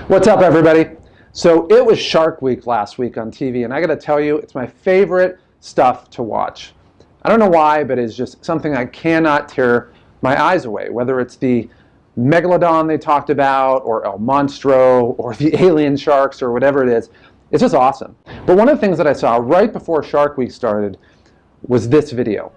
What's up, everybody? So it was Shark Week last week on TV, and I got to tell you, it's my favorite stuff to watch. I don't know why, but it's just something I cannot tear my eyes away, whether it's the Megalodon they talked about, or El Monstro, or the alien sharks, or whatever it is. It's just awesome. But one of the things that I saw right before Shark Week started was this video.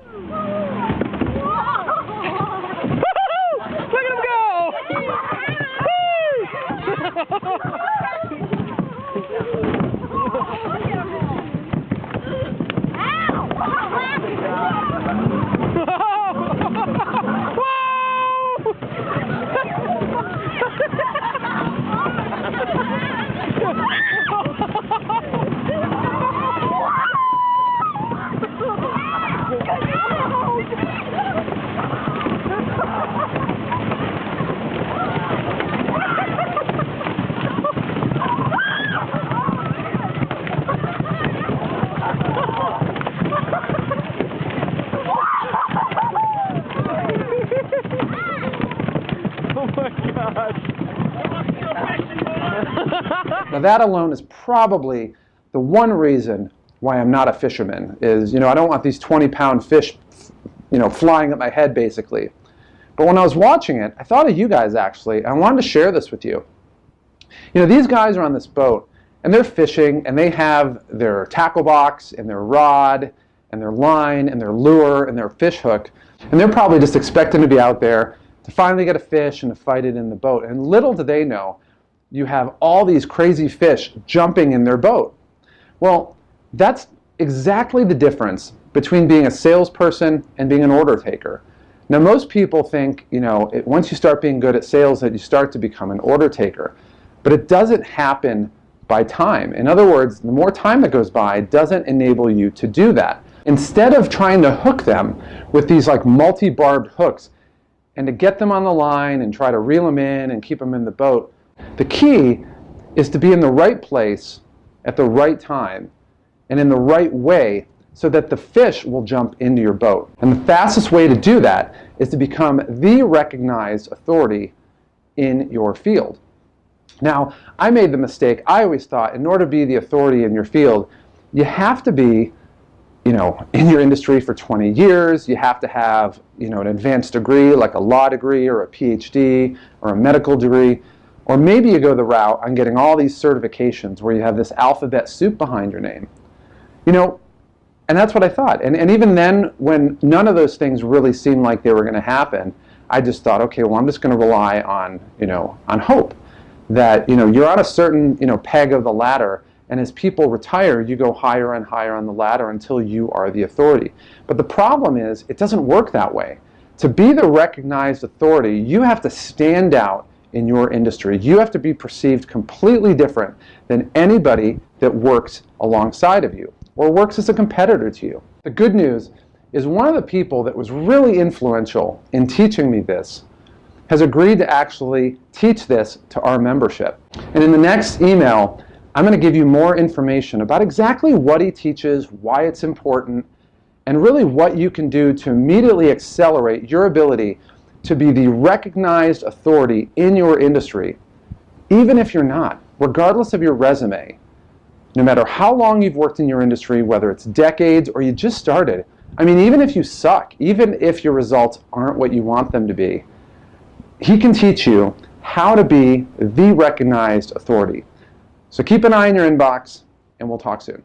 Now that alone is probably the one reason why I'm not a fisherman is, I don't want these 20-pound fish, flying at my head basically. But when I was watching it, I thought of you guys actually, and I wanted to share this with you. These guys are on this boat and they're fishing and they have their tackle box and their rod and their line and their lure and their fish hook, and they're probably just expecting to be out there to finally get a fish and to fight it in the boat. And little do they know, you have all these crazy fish jumping in their boat. Well, that's exactly the difference between being a salesperson and being an order taker. Now, most people think, once you start being good at sales that you start to become an order taker. But it doesn't happen by time. In other words, the more time that goes by doesn't enable you to do that. Instead of trying to hook them with these like multi-barbed hooks and to get them on the line and try to reel them in and keep them in the boat, the key is to be in the right place at the right time and in the right way so that the fish will jump into your boat. And the fastest way to do that is to become the recognized authority in your field. Now, I made the mistake. I always thought in order to be the authority in your field, you have to be in your industry for 20 years, you have to have an advanced degree like a law degree or a PhD or a medical degree. Or maybe you go the route on getting all these certifications where you have this alphabet soup behind your name. And that's what I thought. And even then, when none of those things really seemed like they were going to happen, I just thought, okay, well, I'm just going to rely on, on hope. That, you're on a certain, peg of the ladder, and as people retire, you go higher and higher on the ladder until you are the authority. But the problem is, it doesn't work that way. To be the recognized authority, you have to stand out in your industry. You have to be perceived completely different than anybody that works alongside of you or works as a competitor to you. The good news is one of the people that was really influential in teaching me this has agreed to actually teach this to our membership. And in the next email, I'm going to give you more information about exactly what he teaches, why it's important, and really what you can do to immediately accelerate your ability to be the recognized authority in your industry, even if you're not, regardless of your resume. No matter how long you've worked in your industry, whether it's decades or you just started, even if you suck, even if your results aren't what you want them to be, he can teach you how to be the recognized authority. So keep an eye on your inbox, and we'll talk soon.